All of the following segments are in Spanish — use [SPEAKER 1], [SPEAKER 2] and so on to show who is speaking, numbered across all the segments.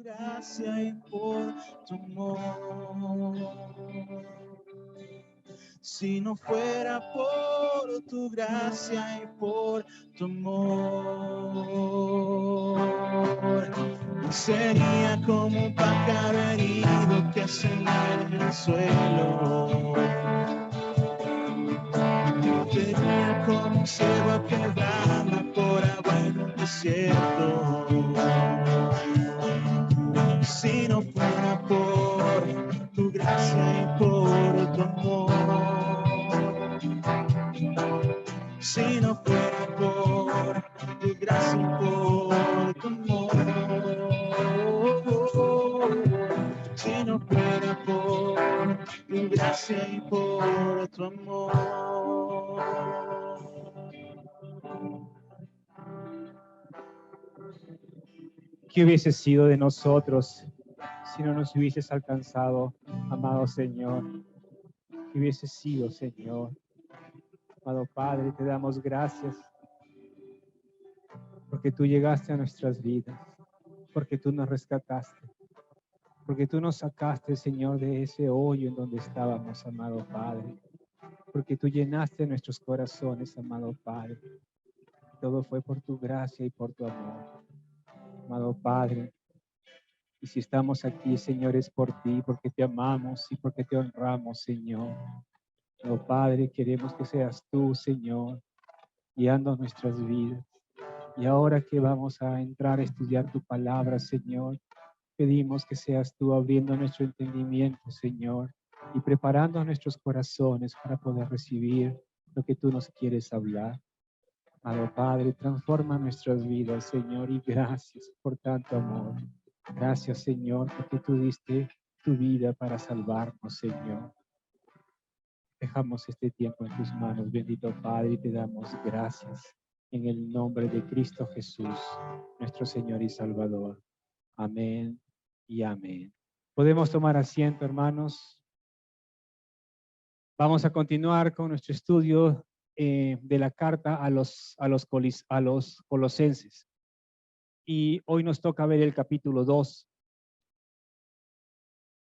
[SPEAKER 1] gracia y por tu amor. Si no fuera por tu gracia y por tu amor, yo sería como un pájaro herido que se muere en el suelo. Yo sería como un ciervo que brama por agua en un desierto. Si no fuera por tu gracia y por tu amor, si no fuera por tu gracia y por tu amor, si no fuera por tu gracia y por tu amor.
[SPEAKER 2] ¿Qué hubiese sido de nosotros si no nos hubieses alcanzado, amado Señor? ¿Qué hubiese sido, Señor? Amado Padre, te damos gracias porque tú llegaste a nuestras vidas, porque tú nos rescataste, porque tú nos sacaste, Señor, de ese hoyo en donde estábamos, amado Padre, porque tú llenaste nuestros corazones, amado Padre. Todo fue por tu gracia y por tu amor, amado Padre. Y si estamos aquí, Señor, es por ti, porque te amamos y porque te honramos, Señor. Oh Padre, queremos que seas tú, Señor, guiando nuestras vidas. Y ahora que vamos a entrar a estudiar tu palabra, Señor, pedimos que seas tú abriendo nuestro entendimiento, Señor, y preparando nuestros corazones para poder recibir lo que tú nos quieres hablar. Amado Padre, transforma nuestras vidas, Señor, y gracias por tanto amor. Gracias, Señor, porque tú diste tu vida para salvarnos, Señor. Dejamos este tiempo en tus manos, bendito Padre, y te damos gracias en el nombre de Cristo Jesús, nuestro Señor y Salvador. Amén y amén. Podemos tomar asiento, hermanos. Vamos a continuar con nuestro estudio de la carta a los colosenses. Y hoy nos toca ver el capítulo 2.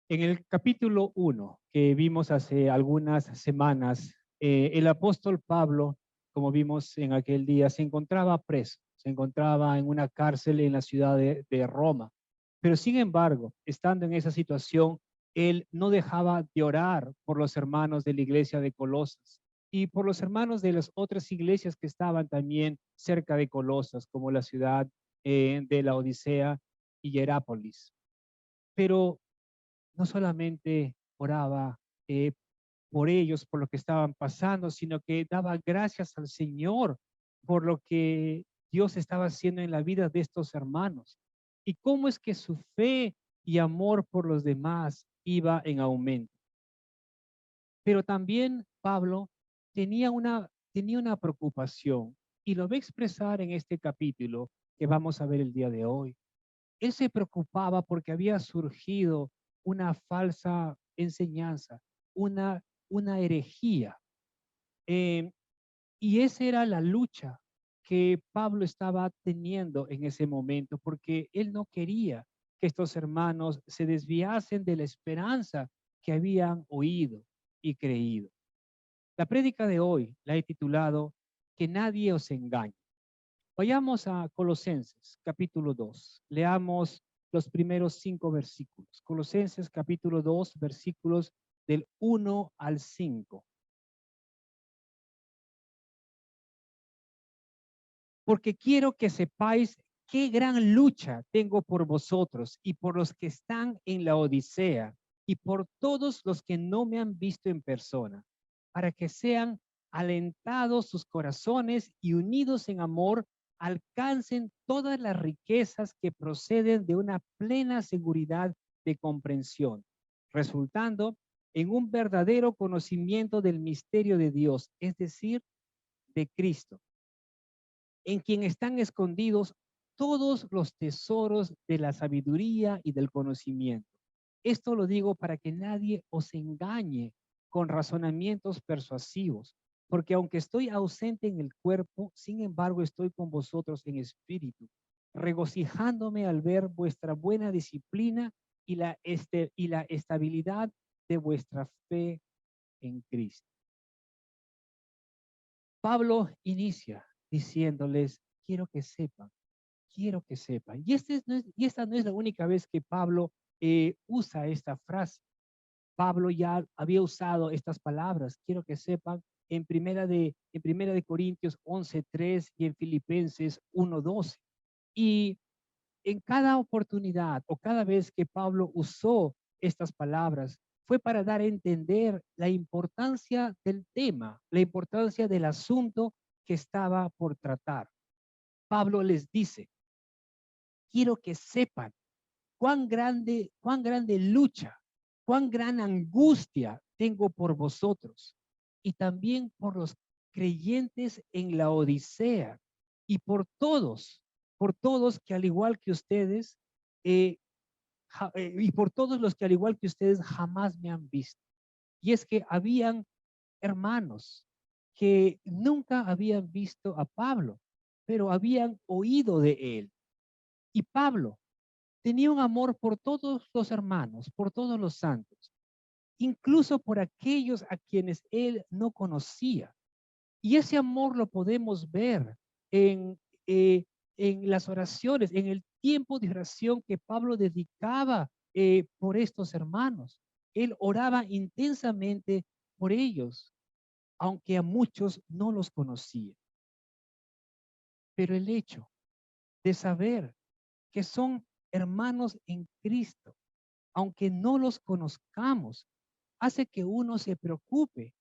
[SPEAKER 2] En el capítulo 1, que vimos hace algunas semanas, el apóstol Pablo, como vimos en aquel día, se encontraba preso, se encontraba en una cárcel en la ciudad de Roma. Pero sin embargo, estando en esa situación, él no dejaba de orar por los hermanos de la iglesia de Colosas y por los hermanos de las otras iglesias que estaban también cerca de Colosas, como la ciudad de la Odisea y Hierápolis. Pero no solamente oraba por ellos, por lo que estaban pasando, sino que daba gracias al Señor por lo que Dios estaba haciendo en la vida de estos hermanos. Y cómo es que su fe y amor por los demás iba en aumento. Pero también Pablo tenía una preocupación y lo va a expresar en este capítulo que vamos a ver el día de hoy. Él se preocupaba porque había surgido una falsa enseñanza, una, una herejía. Eh, y esa era la lucha que Pablo estaba teniendo en ese momento, porque él no quería que estos hermanos se desviasen de la esperanza que habían oído y creído. La prédica de hoy la he titulado Que nadie os engañe. Vayamos a Colosenses, capítulo 2. Leamos los primeros 5 versículos. Colosenses, capítulo 2, versículos del 1 al 5. Porque quiero que sepáis qué gran lucha tengo por vosotros y por los que están en la Odisea y por todos los que no me han visto en persona, para que sean alentados sus corazones y unidos en amor, alcancen todas las riquezas que proceden de una plena seguridad de comprensión, resultando en un verdadero conocimiento del misterio de Dios, es decir, de Cristo, en quien están escondidos todos los tesoros de la sabiduría y del conocimiento. Esto lo digo para que nadie os engañe con razonamientos persuasivos, porque aunque estoy ausente en el cuerpo, sin embargo estoy con vosotros en espíritu, regocijándome al ver vuestra buena disciplina y la estabilidad de vuestra fe en Cristo. Pablo inicia diciéndoles, quiero que sepan. Y esta no es la única vez que Pablo usa esta frase. Pablo ya había usado estas palabras, quiero que sepan, en primera de Corintios 11:3 y en Filipenses 1:12. Y en cada oportunidad o cada vez que Pablo usó estas palabras, fue para dar a entender la importancia del tema, la importancia del asunto que estaba por tratar. Pablo les dice, quiero que sepan cuán grande lucha, cuán gran angustia tengo por vosotros y también por los creyentes en la Odisea y por todos que al igual que ustedes, y por todos los que al igual que ustedes jamás me han visto. Y es que habían hermanos que nunca habían visto a Pablo, pero habían oído de él. Y Pablo tenía un amor por todos los hermanos, por todos los santos, incluso por aquellos a quienes él no conocía. Y ese amor lo podemos ver en, eh, en las oraciones, en el tiempo de oración que Pablo dedicaba por estos hermanos. Él oraba intensamente por ellos, aunque a muchos no los conocía. Pero el hecho de saber que son hermanos en Cristo, aunque no los conozcamos, hace que uno se preocupe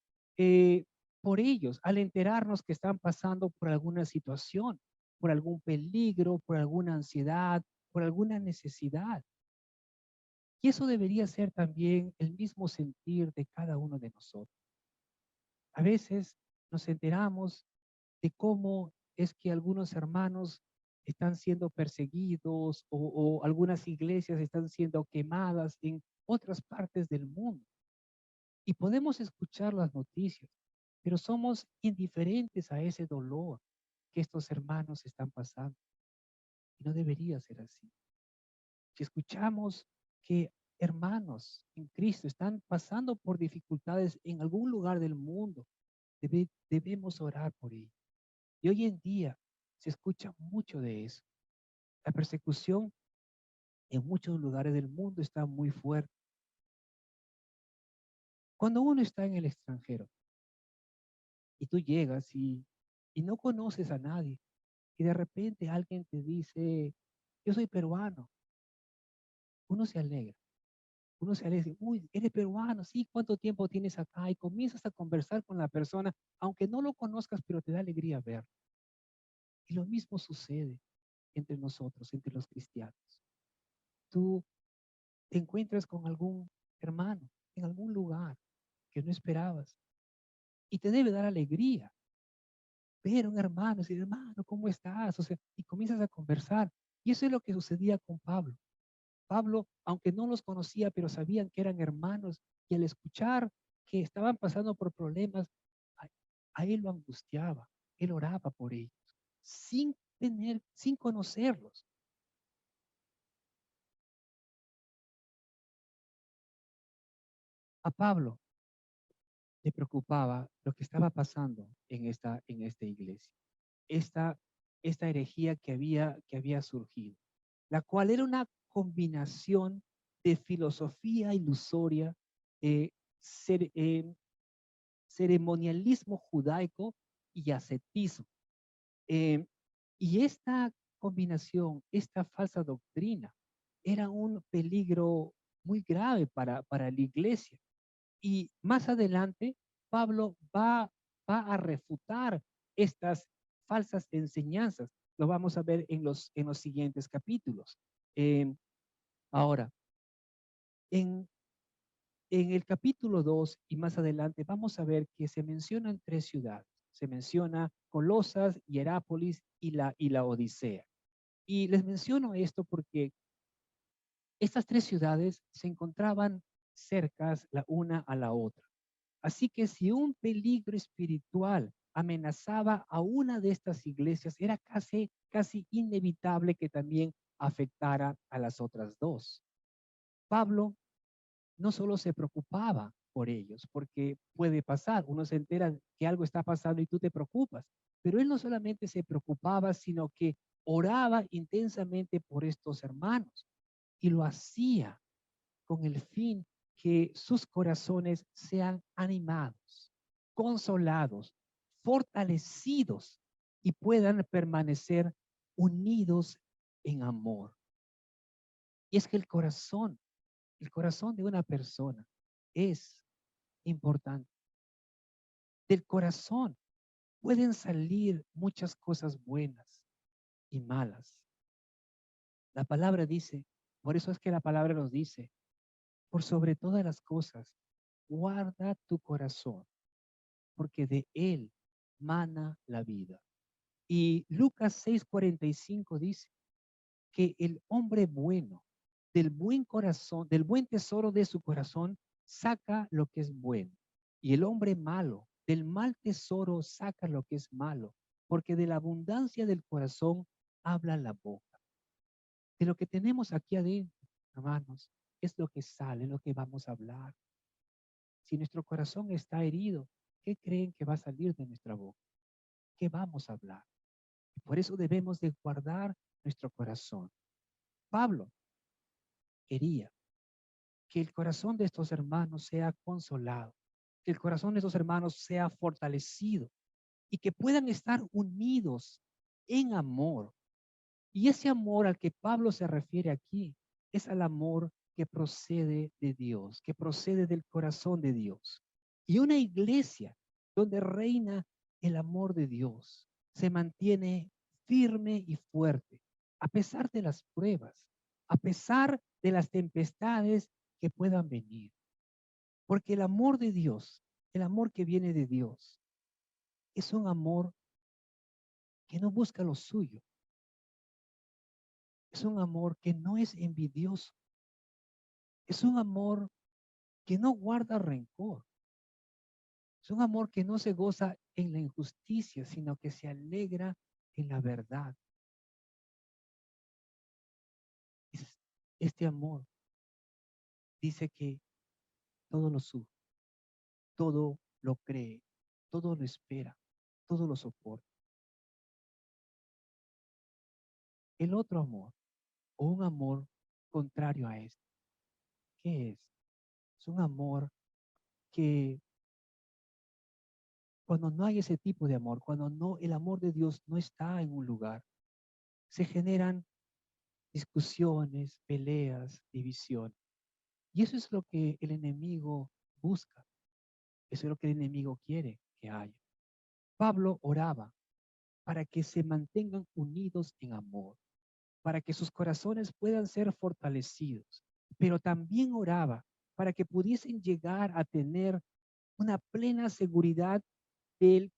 [SPEAKER 2] por ellos al enterarnos que están pasando por alguna situación, por algún peligro, por alguna ansiedad, por alguna necesidad. Y eso debería ser también el mismo sentir de cada uno de nosotros. A veces nos enteramos de cómo es que algunos hermanos están siendo perseguidos o algunas iglesias están siendo quemadas en otras partes del mundo. Y podemos escuchar las noticias, pero somos indiferentes a ese dolor que estos hermanos están pasando. Y no debería ser así. Si escuchamos que hermanos en Cristo están pasando por dificultades en algún lugar del mundo, debemos orar por ellos. Y hoy en día se escucha mucho de eso. La persecución en muchos lugares del mundo está muy fuerte. Cuando uno está en el extranjero y tú llegas y no conoces a nadie y de repente alguien te dice, yo soy peruano, uno se alegra. Uno se alegra, uy, eres peruano, sí, ¿cuánto tiempo tienes acá? Y comienzas a conversar con la persona, aunque no lo conozcas, pero te da alegría ver. Y lo mismo sucede entre nosotros, entre los cristianos. Tú te encuentras con algún hermano en algún lugar que no esperabas y te debe dar alegría ver a un hermano, decir, hermano, ¿cómo estás? O sea, y comienzas a conversar. Y eso es lo que sucedía con Pablo. Pablo, aunque no los conocía, pero sabían que eran hermanos y al escuchar que estaban pasando por problemas, a, a él lo angustiaba, él oraba por ellos, sin conocerlos. A Pablo le preocupaba lo que estaba pasando en esta iglesia, esta, esta herejía que había surgido, la cual era una combinación de filosofía ilusoria, eh, ser, ceremonialismo judaico y ascetismo. Eh, y esta combinación, esta falsa doctrina, era un peligro muy grave para la iglesia. Y más adelante, Pablo va a refutar estas falsas enseñanzas. Lo vamos a ver en los siguientes capítulos. Ahora, en, en el capítulo 2 y más adelante vamos a ver que se mencionan tres ciudades. Se menciona Colosas, Hierápolis y la Odisea. Y les menciono esto porque estas tres ciudades se encontraban cercas la una a la otra. Así que si un peligro espiritual amenazaba a una de estas iglesias, era casi inevitable que también afectara a las otras dos. Pablo no solo se preocupaba por ellos, porque puede pasar, uno se entera que algo está pasando y tú te preocupas, pero él no solamente se preocupaba, sino que oraba intensamente por estos hermanos y lo hacía con el fin que sus corazones sean animados, consolados, fortalecidos y puedan permanecer unidos en amor. Y es que el corazón de una persona es importante. Del corazón pueden salir muchas cosas buenas y malas. La palabra dice, por eso es que la palabra nos dice, por sobre todas las cosas, guarda tu corazón, porque de él mana la vida. Y Lucas 6:45 dice que el hombre bueno, del buen corazón, del buen tesoro de su corazón, saca lo que es bueno. Y el hombre malo, del mal tesoro, saca lo que es malo, porque de la abundancia del corazón habla la boca. De lo que tenemos aquí adentro, hermanos, es lo que sale, lo que vamos a hablar. Si nuestro corazón está herido, ¿qué creen que va a salir de nuestra boca? ¿Qué vamos a hablar? Por eso debemos de guardar nuestro corazón. Pablo quería que el corazón de estos hermanos sea consolado, que el corazón de estos hermanos sea fortalecido y que puedan estar unidos en amor. Y ese amor al que Pablo se refiere aquí es al amor que procede de Dios, que procede del corazón de Dios. Y una iglesia donde reina el amor de Dios se mantiene firme y fuerte, a pesar de las pruebas, a pesar de las tempestades que puedan venir. Porque el amor de Dios, el amor que viene de Dios, es un amor que no busca lo suyo. Es un amor que no es envidioso. Es un amor que no guarda rencor. Es un amor que no se goza en la injusticia, sino que se alegra en la verdad. Este amor dice que todo lo sufre, todo lo cree, todo lo espera, todo lo soporta. El otro amor, o un amor contrario a este, ¿qué es? Es un amor que cuando no hay ese tipo de amor, cuando no, el amor de Dios no está en un lugar, se generan discusiones, peleas, división. Y eso es lo que el enemigo busca. Eso es lo que el enemigo quiere que haya. Pablo oraba para que se mantengan unidos en amor, para que sus corazones puedan ser fortalecidos, pero también oraba para que pudiesen llegar a tener una plena seguridad de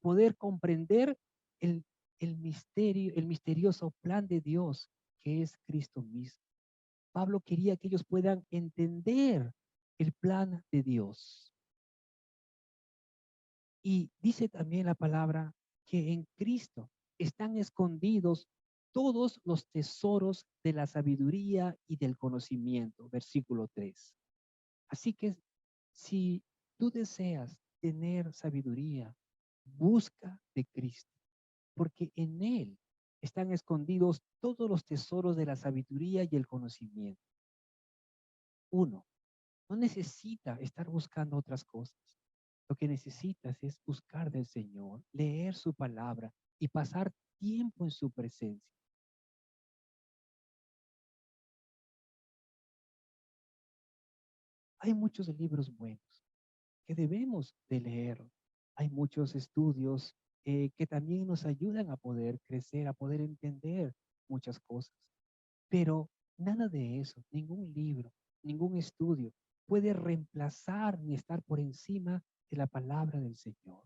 [SPEAKER 2] poder comprender el, el misterioso plan de Dios que es Cristo mismo. Pablo quería que ellos puedan entender el plan de Dios. Y dice también la palabra que en Cristo están escondidos todos los tesoros de la sabiduría y del conocimiento. Versículo 3. Así que si tú deseas tener sabiduría, busca de Cristo, porque en Él están escondidos todos los tesoros de la sabiduría y el conocimiento. Uno, no necesita estar buscando otras cosas. Lo que necesitas es buscar del Señor, leer su palabra y pasar tiempo en su presencia. Hay muchos libros buenos que debemos de leer. Hay muchos estudios que también nos ayudan a poder crecer, a poder entender muchas cosas. Pero nada de eso, ningún libro, ningún estudio puede reemplazar ni estar por encima de la palabra del Señor.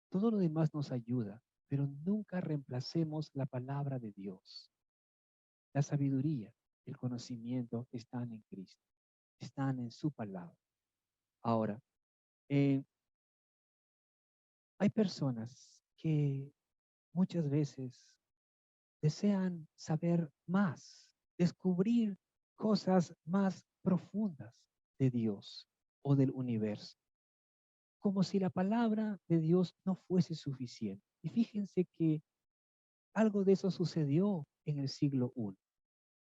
[SPEAKER 2] Todo lo demás nos ayuda, pero nunca reemplacemos la palabra de Dios. La sabiduría, el conocimiento están en Cristo, están en su palabra. Ahora, eh, hay personas que muchas veces desean saber más, descubrir cosas más profundas de Dios o del universo, como si la palabra de Dios no fuese suficiente. Y fíjense que algo de eso sucedió en el siglo I.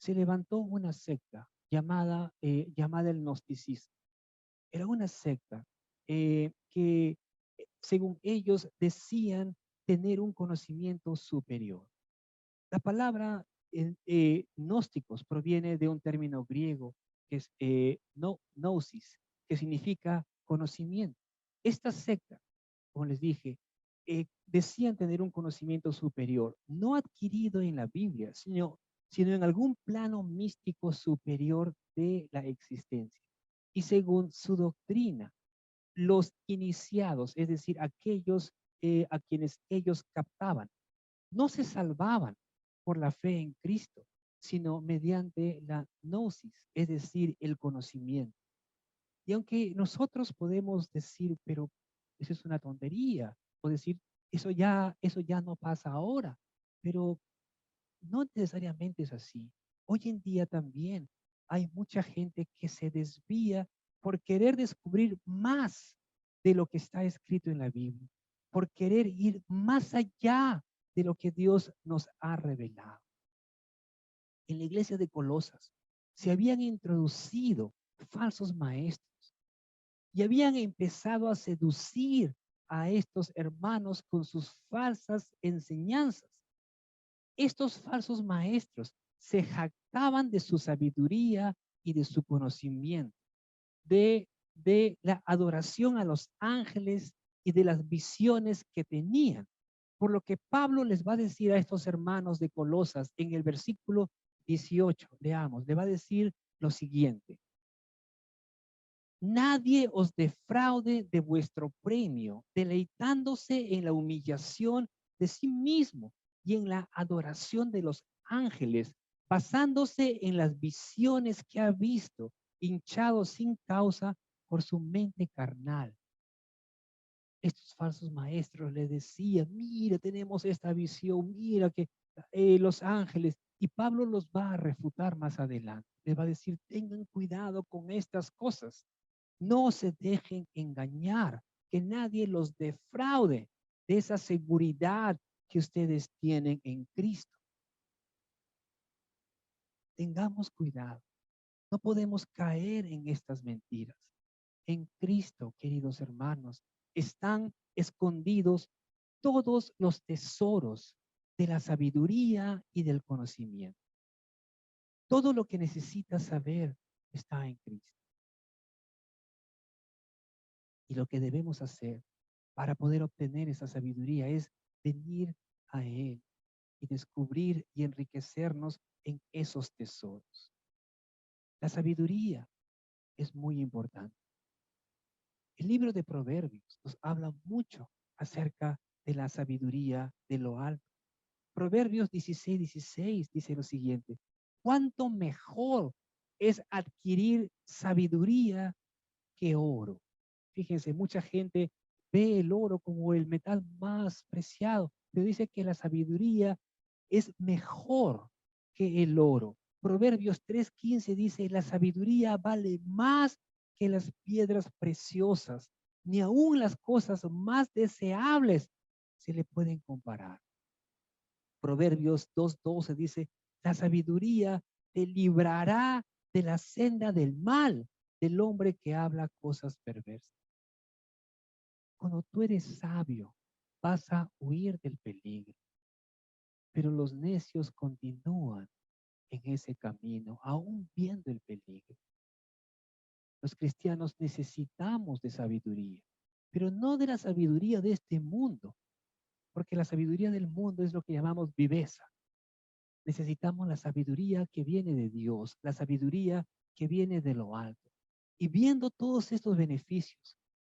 [SPEAKER 2] Se levantó una secta llamada el gnosticismo. Era una secta que, según ellos, decían tener un conocimiento superior. La palabra gnósticos proviene de un término griego que es gnosis, que significa conocimiento. Esta secta, como les dije, decían tener un conocimiento superior, no adquirido en la Biblia, sino en algún plano místico superior de la existencia. Y según su doctrina, los iniciados, es decir, aquellos a quienes ellos captaban, no se salvaban por la fe en Cristo, sino mediante la gnosis, es decir, el conocimiento. Y aunque nosotros podemos decir, pero eso es una tontería, o decir, eso ya no pasa ahora, pero no necesariamente es así. Hoy en día también hay mucha gente que se desvía por querer descubrir más de lo que está escrito en la Biblia, por querer ir más allá de lo que Dios nos ha revelado. En la iglesia de Colosas se habían introducido falsos maestros y habían empezado a seducir a estos hermanos con sus falsas enseñanzas. Estos falsos maestros se jactaban de su sabiduría y de su conocimiento, de la adoración a los ángeles y de las visiones que tenían. Por lo que Pablo les va a decir a estos hermanos de Colosas en el versículo 18, leamos, le va a decir lo siguiente: nadie os defraude de vuestro premio, deleitándose en la humillación de sí mismo y en la adoración de los ángeles, basándose en las visiones que ha visto, hinchado sin causa por su mente carnal. Estos falsos maestros le decían, mira, tenemos esta visión, mira que los ángeles, y Pablo los va a refutar más adelante. Les va a decir, tengan cuidado con estas cosas. No se dejen engañar, que nadie los defraude de esa seguridad que ustedes tienen en Cristo. Tengamos cuidado. No podemos caer en estas mentiras. En Cristo, queridos hermanos, están escondidos todos los tesoros de la sabiduría y del conocimiento. Todo lo que necesitas saber está en Cristo. Y lo que debemos hacer para poder obtener esa sabiduría es venir a Él y descubrir y enriquecernos en esos tesoros. La sabiduría es muy importante. El libro de Proverbios nos habla mucho acerca de la sabiduría de lo alto. Proverbios 16:16 dice lo siguiente: cuánto mejor es adquirir sabiduría que oro. Fíjense, mucha gente ve el oro como el metal más preciado, pero dice que la sabiduría es mejor que el oro. Proverbios 3:15 dice, la sabiduría vale más que las piedras preciosas, ni aun las cosas más deseables se le pueden comparar. Proverbios 2:12 dice, la sabiduría te librará de la senda del mal, del hombre que habla cosas perversas. Cuando tú eres sabio, vas a huir del peligro, pero los necios continúan en ese camino, aún viendo el peligro. Los cristianos necesitamos de sabiduría, pero no de la sabiduría de este mundo, porque la sabiduría del mundo es lo que llamamos viveza. Necesitamos la sabiduría que viene de Dios, la sabiduría que viene de lo alto. Y viendo todos estos beneficios,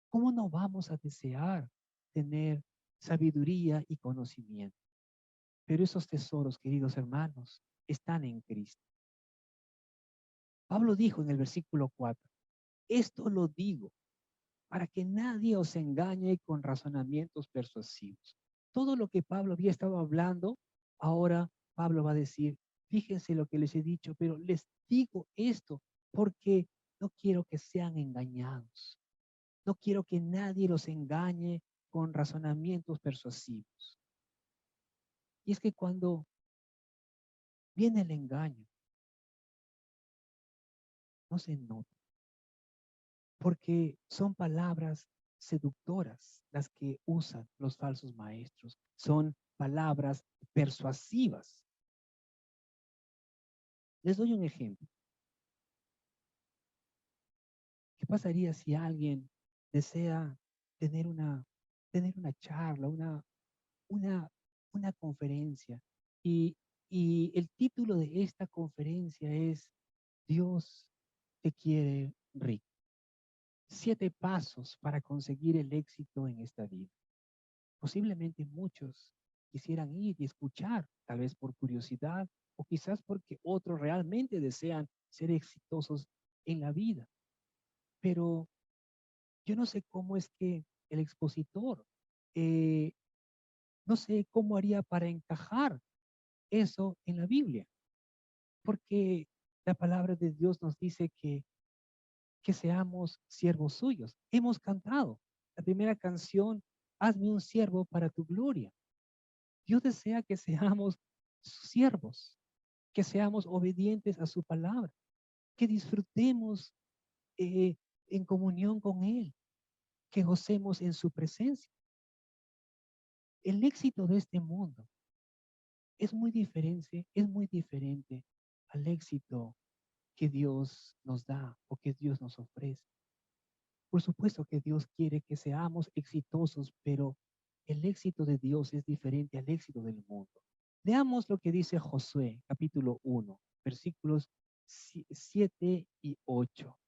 [SPEAKER 2] ¿cómo no vamos a desear tener sabiduría y conocimiento? Pero esos tesoros, queridos hermanos, están en Cristo. Pablo dijo en el versículo 4, esto lo digo para que nadie os engañe con razonamientos persuasivos. todo lo que Pablo había estado hablando, ahora Pablo va a decir, fíjense lo que les he dicho, pero les digo esto porque no quiero que sean engañados. No quiero que nadie los engañe con razonamientos persuasivos. Y es que cuando viene el engaño, no se nota, porque son palabras seductoras las que usan los falsos maestros. Son palabras persuasivas. Les doy un ejemplo. ¿Qué pasaría si alguien desea tener tener una charla, una, una conferencia y, y el título de esta conferencia es Dios te quiere rico? 7 pasos para conseguir el éxito en esta vida. Posiblemente muchos quisieran ir y escuchar, tal vez por curiosidad o quizás porque otros realmente desean ser exitosos en la vida. Pero yo no sé cómo es que el expositor, eh, no sé cómo haría para encajar eso en la Biblia, porque la palabra de Dios nos dice que seamos siervos suyos. Hemos cantado la primera canción, hazme un siervo para tu gloria. Dios desea que seamos sus siervos, que seamos obedientes a su palabra, que disfrutemos eh, en comunión con Él, que gocemos en su presencia. El éxito de este mundo es muy diferente al éxito que Dios nos da o que Dios nos ofrece. Por supuesto que Dios quiere que seamos exitosos, pero el éxito de Dios es diferente al éxito del mundo. Veamos lo que dice Josué, capítulo 1, versículos 7 y 8.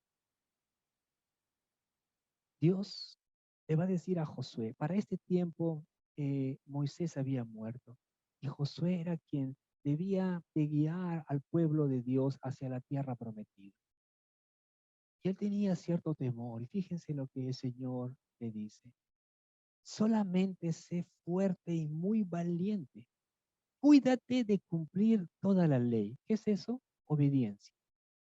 [SPEAKER 2] Dios le va a decir a Josué, para este tiempo Moisés había muerto y Josué era quien debía de guiar al pueblo de Dios hacia la tierra prometida. Y él tenía cierto temor y fíjense lo que el Señor le dice. Solamente sé fuerte y muy valiente. Cuídate de cumplir toda la ley. ¿Qué es eso? Obediencia.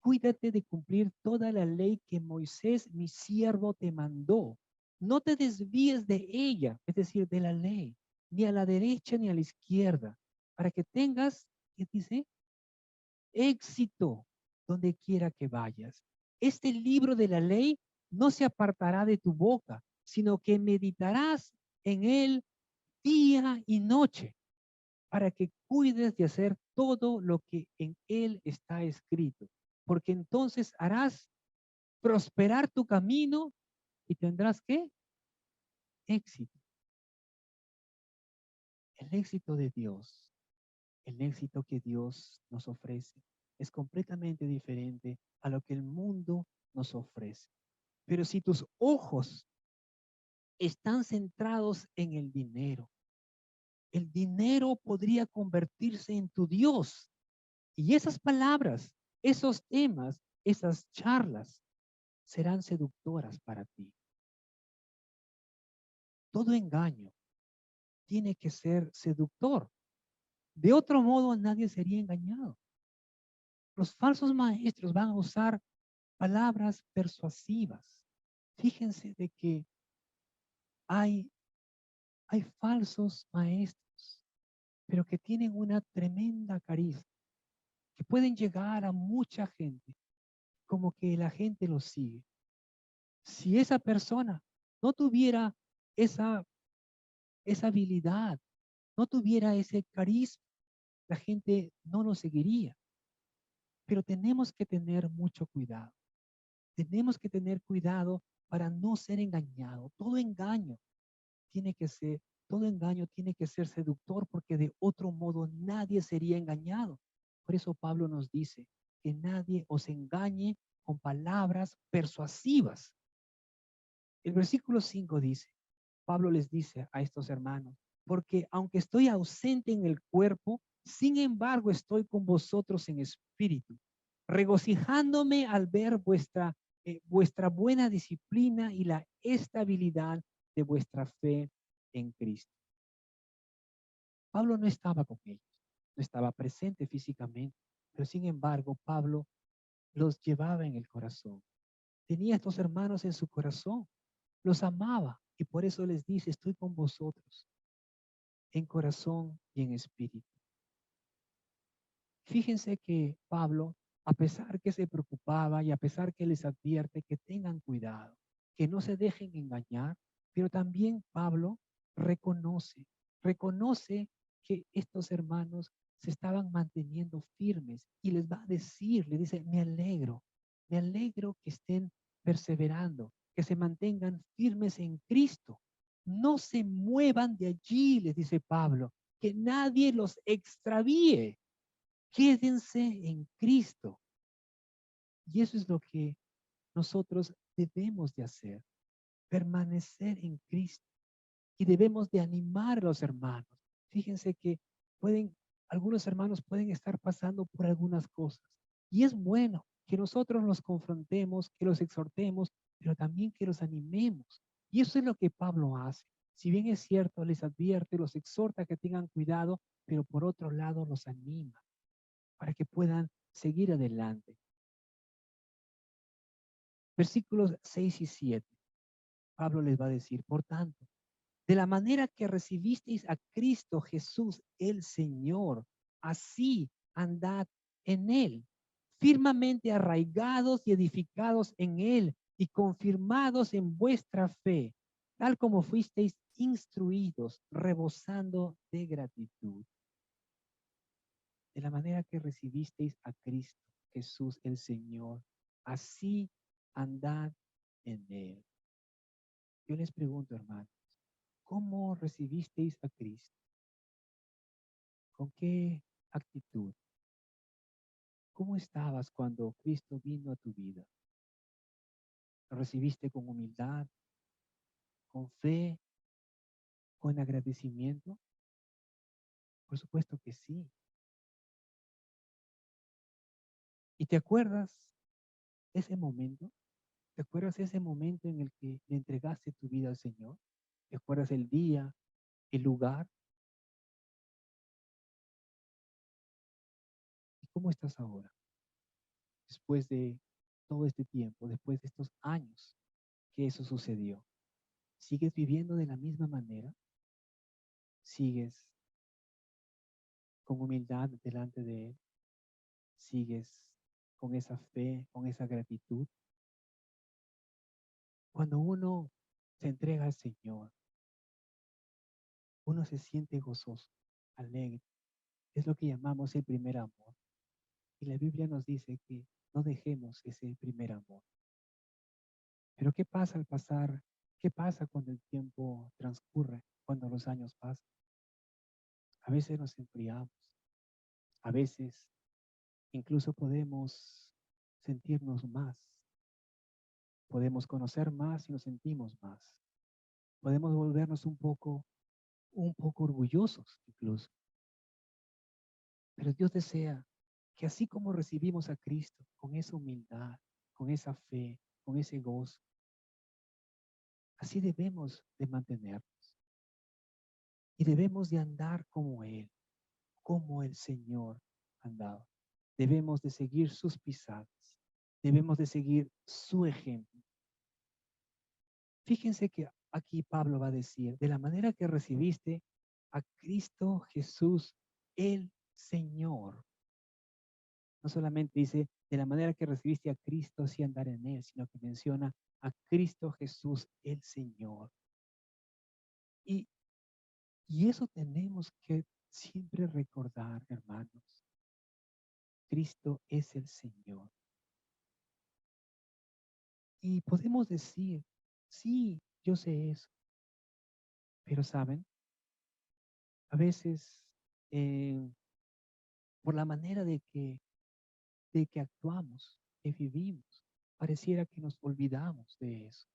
[SPEAKER 2] Cuídate de cumplir toda la ley que Moisés, mi siervo, te mandó. No te desvíes de ella, es decir, de la ley, ni a la derecha ni a la izquierda, para que tengas, ¿qué dice? Éxito donde quiera que vayas. Este libro de la ley no se apartará de tu boca, sino que meditarás en él día y noche, para que cuides de hacer todo lo que en él está escrito, porque entonces harás prosperar tu camino y tendrás ¿qué? Éxito. El éxito de Dios, el éxito que Dios nos ofrece es completamente diferente a lo que el mundo nos ofrece. Pero si tus ojos están centrados en el dinero podría convertirse en tu Dios. Y esas palabras, esos temas, esas charlas serán seductoras para ti. Todo engaño tiene que ser seductor. De otro modo, nadie sería engañado. Los falsos maestros van a usar palabras persuasivas. Fíjense de que hay, hay falsos maestros, pero que tienen una tremenda carisma, que pueden llegar a mucha gente, como que la gente los sigue. Si esa persona no tuviera esa, esa habilidad, no tuviera ese carisma, la gente no lo seguiría. Pero tenemos que tener mucho cuidado. Tenemos que tener cuidado para no ser engañado. Todo engaño tiene que ser seductor porque de otro modo nadie sería engañado. Por eso Pablo nos dice que nadie os engañe con palabras persuasivas. El versículo 5 dice, Pablo les dice a estos hermanos, porque aunque estoy ausente en el cuerpo, sin embargo estoy con vosotros en espíritu, regocijándome al ver vuestra buena disciplina y la estabilidad de vuestra fe en Cristo. Pablo no estaba con ellos, no estaba presente físicamente, pero sin embargo, Pablo los llevaba en el corazón. Tenía a estos hermanos en su corazón, los amaba y por eso les dice, estoy con vosotros en corazón y en espíritu. Fíjense que Pablo, a pesar que se preocupaba y a pesar que les advierte que tengan cuidado, que no se dejen engañar, pero también Pablo reconoce que estos hermanos se estaban manteniendo firmes y les va a decir, le dice, me alegro que estén perseverando, que se mantengan firmes en Cristo. No se muevan de allí, les dice Pablo, que nadie los extravíe. Quédense en Cristo. Y eso es lo que nosotros debemos de hacer, permanecer en Cristo. Y debemos de animar a los hermanos. Fíjense que algunos hermanos pueden estar pasando por algunas cosas. Y es bueno que nosotros los confrontemos, que los exhortemos, pero también que los animemos. Y eso es lo que Pablo hace. Si bien es cierto, les advierte, los exhorta que tengan cuidado, pero por otro lado los anima para que puedan seguir adelante. Versículos 6 y 7. Pablo les va a decir, por tanto, de la manera que recibisteis a Cristo Jesús el Señor, así andad en él, firmemente arraigados y edificados en él y confirmados en vuestra fe, tal como fuisteis instruidos, rebosando de gratitud. De la manera que recibisteis a Cristo Jesús el Señor, así andad en él. Yo les pregunto, hermanos, ¿cómo recibisteis a Cristo? ¿Con qué actitud? ¿Cómo estabas cuando Cristo vino a tu vida? ¿Lo recibiste con humildad, con fe, con agradecimiento? Por supuesto que sí. ¿Y te acuerdas de ese momento? ¿Te acuerdas de ese momento en el que le entregaste tu vida al Señor? ¿Te acuerdas el día, el lugar? ¿Y cómo estás ahora? Después de todo este tiempo, después de estos años que eso sucedió. ¿Sigues viviendo de la misma manera? ¿Sigues con humildad delante de Él? ¿Sigues con esa fe, con esa gratitud? Cuando uno se entrega al Señor, uno se siente gozoso, alegre. Es lo que llamamos el primer amor. Y la Biblia nos dice que no dejemos ese primer amor. Pero ¿qué pasa al pasar? ¿Qué pasa cuando el tiempo transcurre? Cuando los años pasan. A veces nos enfriamos. A veces incluso podemos sentirnos más. Podemos conocer más y nos sentimos más. Podemos volvernos un poco orgullosos incluso. Pero Dios desea que así como recibimos a Cristo, con esa humildad, con esa fe, con ese gozo, así debemos de mantenernos. Y debemos de andar como Él, como el Señor andaba. Debemos de seguir sus pisadas. Debemos de seguir su ejemplo. Fíjense que aquí Pablo va a decir, de la manera que recibiste a Cristo Jesús, el Señor. No solamente dice, de la manera que recibiste a Cristo, así andar en Él, sino que menciona a Cristo Jesús, el Señor. Y, y eso tenemos que siempre recordar, hermanos. Cristo es el Señor. Y podemos decir, sí, yo sé eso. Pero saben, a veces por la manera de que actuamos, que vivimos, pareciera que nos olvidamos de eso.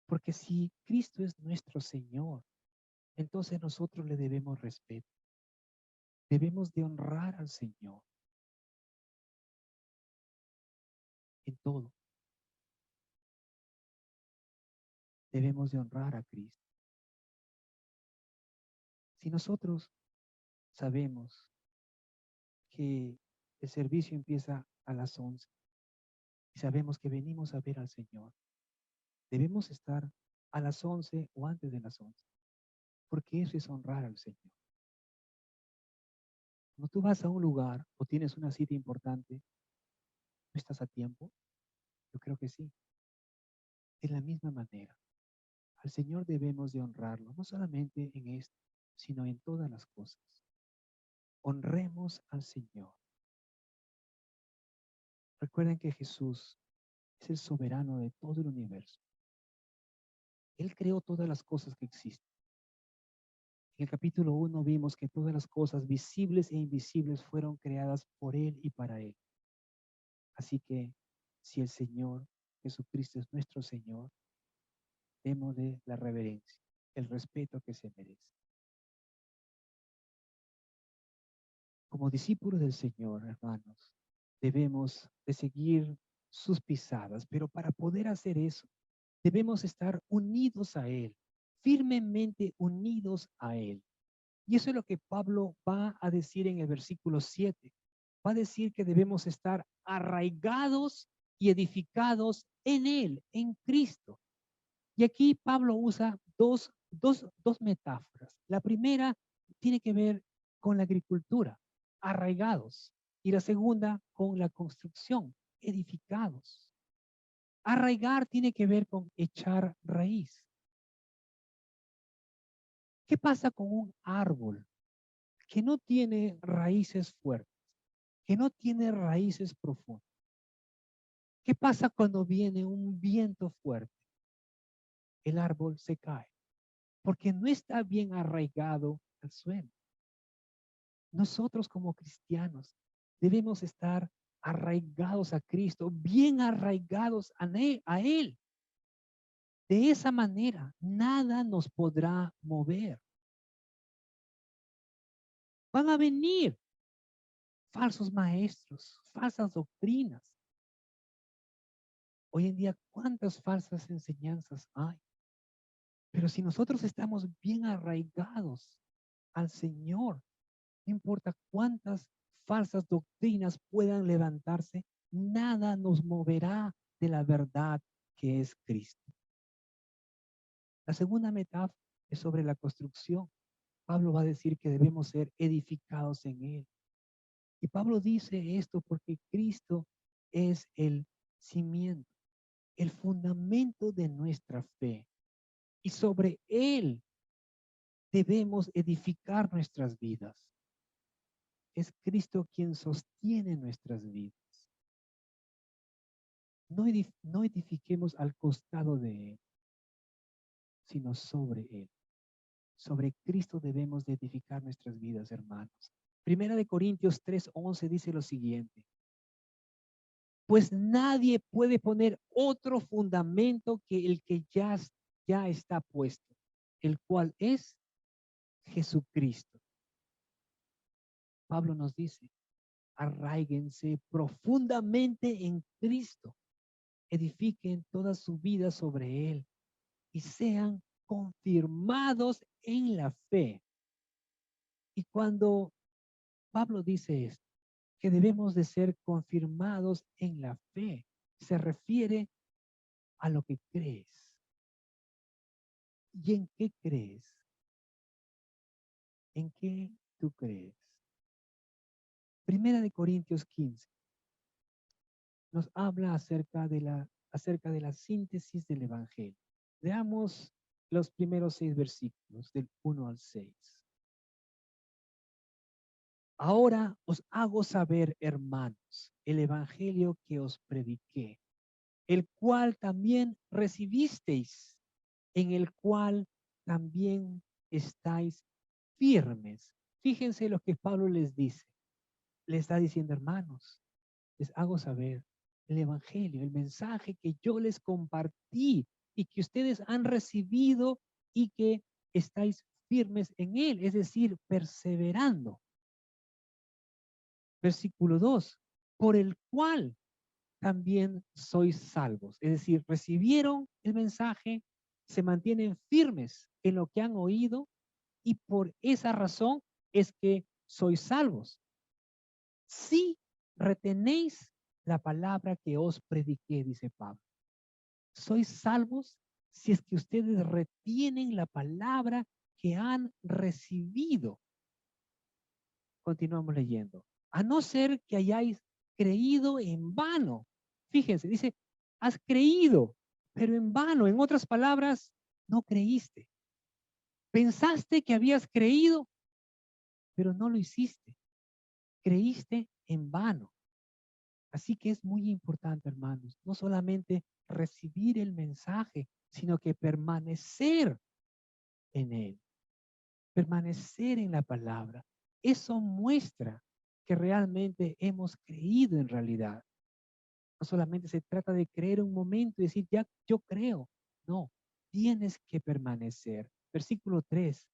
[SPEAKER 2] Porque si Cristo es nuestro Señor, entonces nosotros le debemos respeto. Debemos de honrar al Señor en todo. Debemos de honrar a Cristo. Si nosotros sabemos que el servicio empieza a las 11 y sabemos que venimos a ver al Señor. Debemos estar a las 11 o antes de las 11, porque eso es honrar al Señor. Cuando tú vas a un lugar o tienes una cita importante, ¿no estás a tiempo? Yo creo que sí. De la misma manera, al Señor debemos de honrarlo, no solamente en esto, sino en todas las cosas. Honremos al Señor. Recuerden que Jesús es el soberano de todo el universo. Él creó todas las cosas que existen. En el capítulo 1 vimos que todas las cosas visibles e invisibles fueron creadas por Él y para Él. Así que si el Señor Jesucristo es nuestro Señor, démosle la reverencia, el respeto que se merece. Como discípulos del Señor, hermanos, debemos de seguir sus pisadas, pero para poder hacer eso, debemos estar unidos a Él, firmemente unidos a Él. Y eso es lo que Pablo va a decir en el versículo 7. Va a decir que debemos estar arraigados y edificados en Él, en Cristo. Y aquí Pablo usa dos metáforas. La primera tiene que ver con la agricultura, arraigados. Y la segunda con la construcción, edificados. Arraigar tiene que ver con echar raíz. ¿Qué pasa con un árbol que no tiene raíces fuertes, que no tiene raíces profundas? ¿Qué pasa cuando viene un viento fuerte? El árbol se cae porque no está bien arraigado al suelo. Nosotros como cristianos debemos estar arraigados a Cristo, bien arraigados a Él. De esa manera, nada nos podrá mover. Van a venir falsos maestros, falsas doctrinas. Hoy en día, ¿cuántas falsas enseñanzas hay? Pero si nosotros estamos bien arraigados al Señor, no importa cuántas falsas doctrinas puedan levantarse, nada nos moverá de la verdad que es Cristo. La segunda metáfora es sobre la construcción. Pablo va a decir que debemos ser edificados en Él. Y Pablo dice esto porque Cristo es el cimiento, el fundamento de nuestra fe. Y sobre Él debemos edificar nuestras vidas. Es Cristo quien sostiene nuestras vidas. No edifiquemos al costado de Él, sino sobre Él. Sobre Cristo debemos de edificar nuestras vidas, hermanos. Primera de Corintios 3:11 dice lo siguiente. Pues nadie puede poner otro fundamento que el que ya está puesto, el cual es Jesucristo. Pablo nos dice, arraíguense profundamente en Cristo, edifiquen toda su vida sobre Él y sean confirmados en la fe. Y cuando Pablo dice esto, que debemos de ser confirmados en la fe, se refiere a lo que crees. ¿Y en qué crees? ¿En qué tú crees? Primera de Corintios 15 nos habla acerca de la síntesis del Evangelio. Veamos los primeros 6 versículos, del 1 al 6. Ahora os hago saber, hermanos, el Evangelio que os prediqué, el cual también recibisteis, en el cual también estáis firmes. Fíjense lo que Pablo les dice. Le está diciendo, hermanos, les hago saber el Evangelio, el mensaje que yo les compartí y que ustedes han recibido y que estáis firmes en él, es decir, perseverando. Versículo 2, por el cual también sois salvos. Es decir, recibieron el mensaje, se mantienen firmes en lo que han oído y por esa razón es que sois salvos. Si retenéis la palabra que os prediqué, dice Pablo. Sois salvos si es que ustedes retienen la palabra que han recibido. Continuamos leyendo. A no ser que hayáis creído en vano. Fíjense, dice, has creído, pero en vano. En otras palabras, no creíste. Pensaste que habías creído, pero no lo hiciste. Creíste en vano. Así que es muy importante, hermanos, no solamente recibir el mensaje, sino que permanecer en él, permanecer en la palabra. Eso muestra que realmente hemos creído en realidad. No solamente se trata de creer un momento y decir, ya yo creo. No, tienes que permanecer. Versículo 3.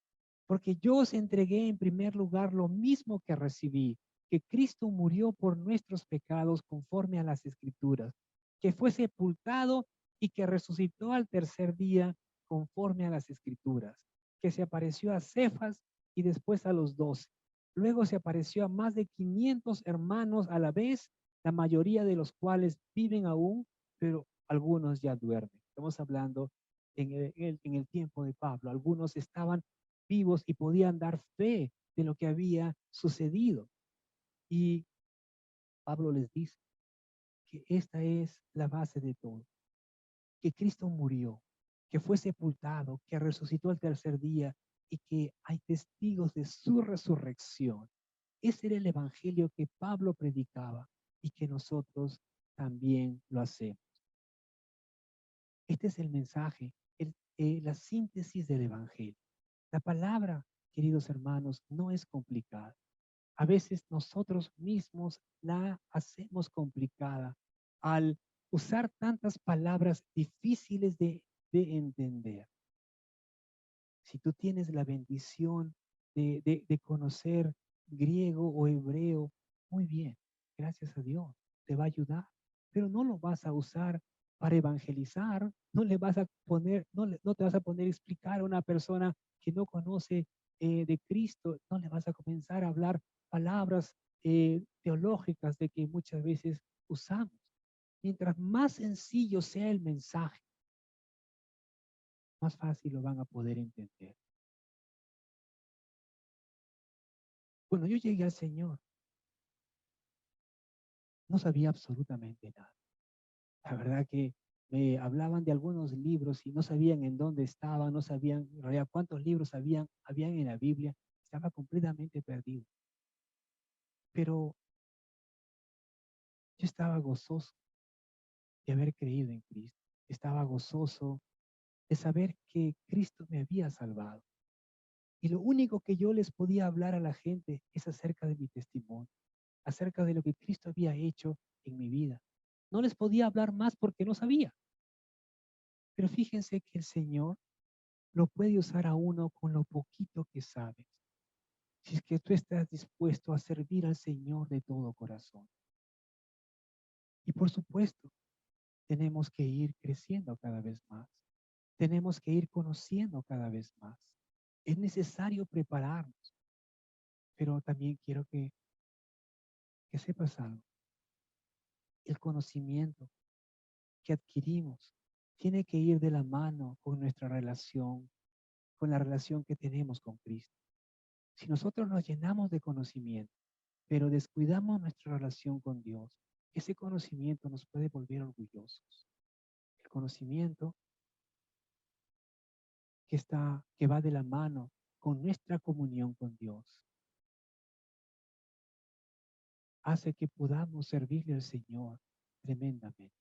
[SPEAKER 2] Porque yo os entregué en primer lugar lo mismo que recibí, que Cristo murió por nuestros pecados conforme a las Escrituras, que fue sepultado y que resucitó al tercer día conforme a las Escrituras, que se apareció a Cefas y después a los 12. Luego se apareció a más de 500 hermanos a la vez, la mayoría de los cuales viven aún, pero algunos ya duermen. Estamos hablando en el tiempo de Pablo. Algunos estaban vivos y podían dar fe de lo que había sucedido. Y Pablo les dice que esta es la base de todo, que Cristo murió, que fue sepultado, que resucitó al tercer día y que hay testigos de su resurrección. Ese era el evangelio que Pablo predicaba y que nosotros también lo hacemos. Este es el mensaje, la síntesis del evangelio. La palabra, queridos hermanos, no es complicada. A veces nosotros mismos la hacemos complicada al usar tantas palabras difíciles de entender. Si tú tienes la bendición de conocer griego o hebreo, muy bien, gracias a Dios, te va a ayudar, pero no lo vas a usar para evangelizar, no le vas a poner, no te vas a poner a explicar a una persona que no conoce de Cristo, no le vas a comenzar a hablar palabras teológicas de que muchas veces usamos. Mientras más sencillo sea el mensaje, más fácil lo van a poder entender. Cuando yo llegué al Señor, no sabía absolutamente nada. La verdad que me hablaban de algunos libros y no sabían en dónde estaban, no sabían en realidad cuántos libros habían en la Biblia. Estaba completamente perdido. Pero yo estaba gozoso de haber creído en Cristo. Estaba gozoso de saber que Cristo me había salvado. Y lo único que yo les podía hablar a la gente es acerca de mi testimonio, acerca de lo que Cristo había hecho en mi vida. No les podía hablar más porque no sabía. Pero fíjense que el Señor lo puede usar a uno con lo poquito que sabes. Si es que tú estás dispuesto a servir al Señor de todo corazón. Y por supuesto, tenemos que ir creciendo cada vez más. Tenemos que ir conociendo cada vez más. Es necesario prepararnos. Pero también quiero que sepas algo. El conocimiento que adquirimos tiene que ir de la mano con nuestra relación, con la relación que tenemos con Cristo. Si nosotros nos llenamos de conocimiento, pero descuidamos nuestra relación con Dios, ese conocimiento nos puede volver orgullosos. El conocimiento que va de la mano con nuestra comunión con Dios hace que podamos servirle al Señor tremendamente.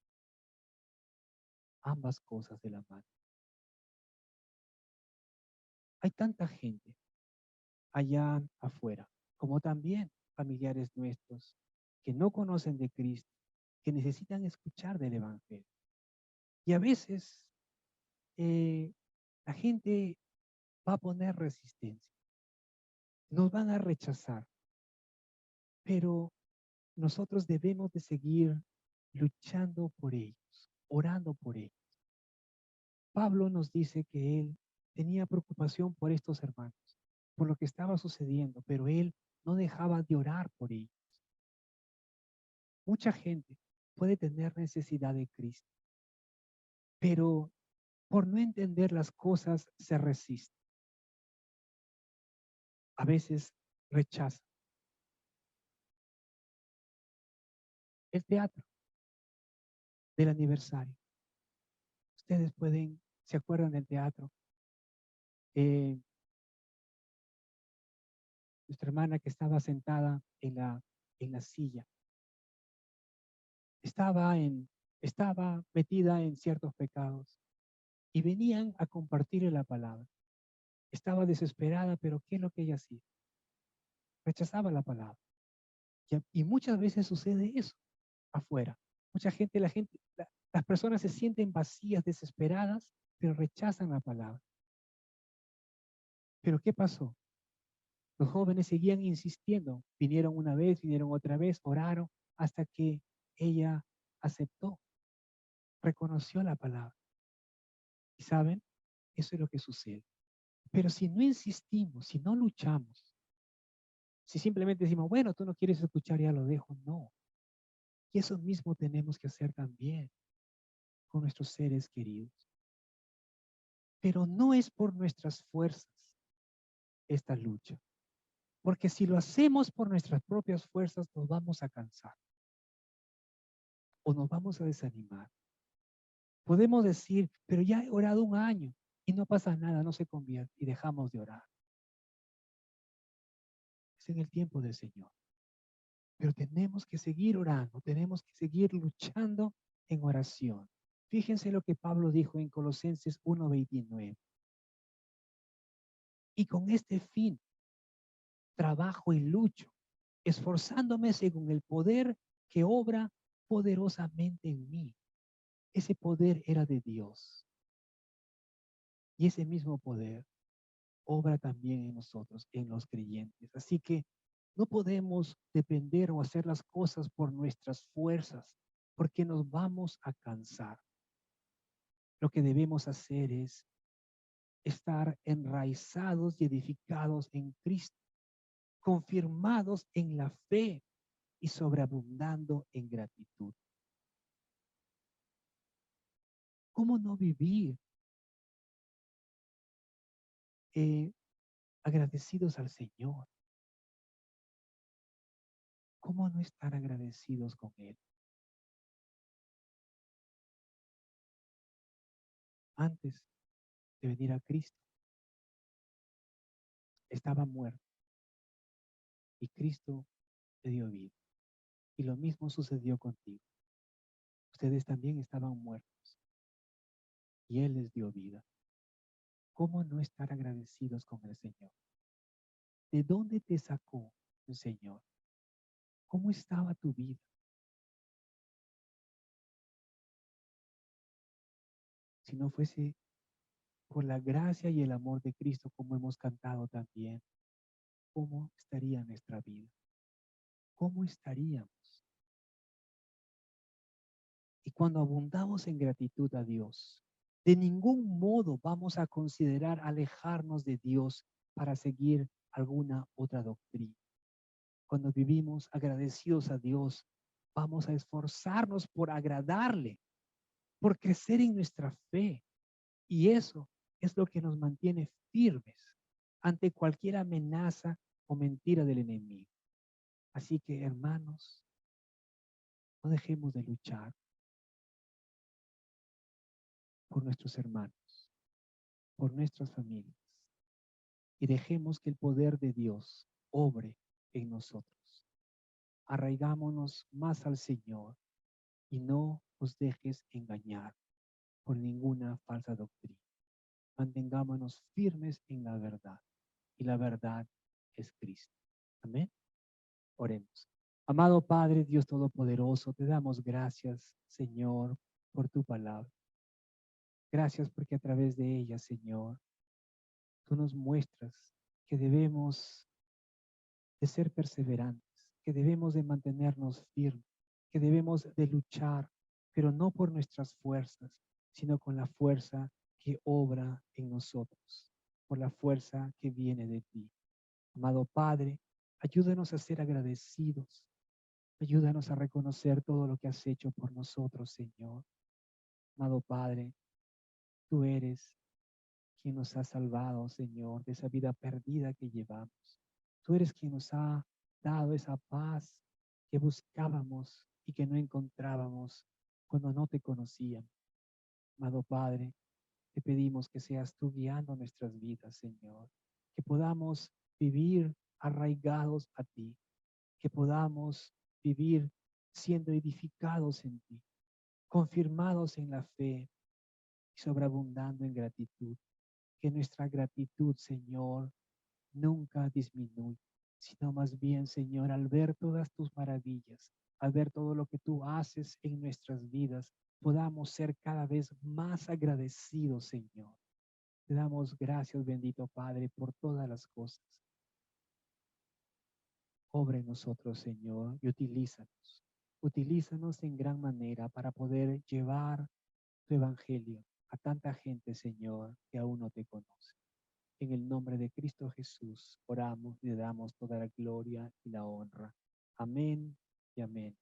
[SPEAKER 2] Ambas cosas de la mano. Hay tanta gente allá afuera, como también familiares nuestros que no conocen de Cristo, que necesitan escuchar del Evangelio. Y a veces la gente va a poner resistencia, nos van a rechazar, pero nosotros debemos de seguir luchando por ellos, orando por ellos. Pablo nos dice que él tenía preocupación por estos hermanos, por lo que estaba sucediendo, pero él no dejaba de orar por ellos. Mucha gente puede tener necesidad de Cristo, pero por no entender las cosas se resiste. A veces rechaza. El teatro del aniversario. Ustedes se acuerdan del teatro. Nuestra hermana que estaba sentada en la silla, estaba metida en ciertos pecados y venían a compartirle la palabra. Estaba desesperada, pero ¿qué es lo que ella hacía? Rechazaba la palabra. Y muchas veces sucede eso afuera. Las personas se sienten vacías, desesperadas, pero rechazan la palabra. ¿Pero qué pasó? Los jóvenes seguían insistiendo. Vinieron una vez, vinieron otra vez, oraron hasta que ella aceptó, reconoció la palabra. ¿Y saben? Eso es lo que sucede. Pero si no insistimos, si no luchamos, si simplemente decimos, bueno, tú no quieres escuchar, ya lo dejo, no. Y eso mismo tenemos que hacer también con nuestros seres queridos. Pero no es por nuestras fuerzas esta lucha. Porque si lo hacemos por nuestras propias fuerzas, nos vamos a cansar o nos vamos a desanimar. Podemos decir, pero ya he orado 1 año y no pasa nada, no se convierte y dejamos de orar. Es en el tiempo del Señor. Pero tenemos que seguir orando, tenemos que seguir luchando en oración. Fíjense lo que Pablo dijo en Colosenses 1:29. Y con este fin, trabajo y lucho, esforzándome según el poder que obra poderosamente en mí. Ese poder era de Dios. Y ese mismo poder obra también en nosotros, en los creyentes. Así que no podemos depender o hacer las cosas por nuestras fuerzas, porque nos vamos a cansar. Lo que debemos hacer es estar enraizados y edificados en Cristo, confirmados en la fe y sobreabundando en gratitud. ¿Cómo no vivir agradecidos al Señor? ¿Cómo no estar agradecidos con Él? Antes de venir a Cristo, estaba muerto y Cristo te dio vida. Y lo mismo sucedió contigo. Ustedes también estaban muertos y Él les dio vida. ¿Cómo no estar agradecidos con el Señor? ¿De dónde te sacó el Señor? ¿Cómo estaba tu vida? Si no fuese por la gracia y el amor de Cristo, como hemos cantado también, ¿cómo estaría nuestra vida? ¿Cómo estaríamos? Y cuando abundamos en gratitud a Dios, de ningún modo vamos a considerar alejarnos de Dios para seguir alguna otra doctrina. Cuando vivimos agradecidos a Dios, vamos a esforzarnos por agradarle, por crecer en nuestra fe. Y eso es lo que nos mantiene firmes ante cualquier amenaza o mentira del enemigo. Así que, hermanos, no dejemos de luchar por nuestros hermanos, por nuestras familias, y dejemos que el poder de Dios obre en nosotros. Arraigámonos más al Señor y no os dejes engañar por ninguna falsa doctrina. Mantengámonos firmes en la verdad, y la verdad es Cristo. Amén. Oremos. Amado Padre, Dios Todopoderoso, te damos gracias, Señor, por tu palabra. Gracias porque a través de ella, Señor, tú nos muestras que debemos de ser perseverantes, que debemos de mantenernos firmes, que debemos de luchar, pero no por nuestras fuerzas, sino con la fuerza que obra en nosotros, por la fuerza que viene de ti. Amado Padre, Ayúdanos a ser agradecidos. Ayúdanos a reconocer todo lo que has hecho por nosotros, Señor. Amado Padre, tú eres quien nos ha salvado, Señor, de esa vida perdida que llevamos. Tú eres quien nos ha dado esa paz que buscábamos y que no encontrábamos cuando no te conocíamos. Amado Padre, te pedimos que seas tú guiando nuestras vidas, Señor, que podamos vivir arraigados a ti, que podamos vivir siendo edificados en ti, confirmados en la fe y sobreabundando en gratitud. Que nuestra gratitud, Señor, nunca disminuya, sino más bien, Señor, al ver todas tus maravillas, al ver todo lo que tú haces en nuestras vidas, podamos ser cada vez más agradecidos, Señor. Te damos gracias, bendito Padre, por todas las cosas. Obra en nosotros, Señor, y utilízanos. Utilízanos en gran manera para poder llevar tu evangelio a tanta gente, Señor, que aún no te conoce. En el nombre de Cristo Jesús oramos y le damos toda la gloria y la honra. Amén y amén.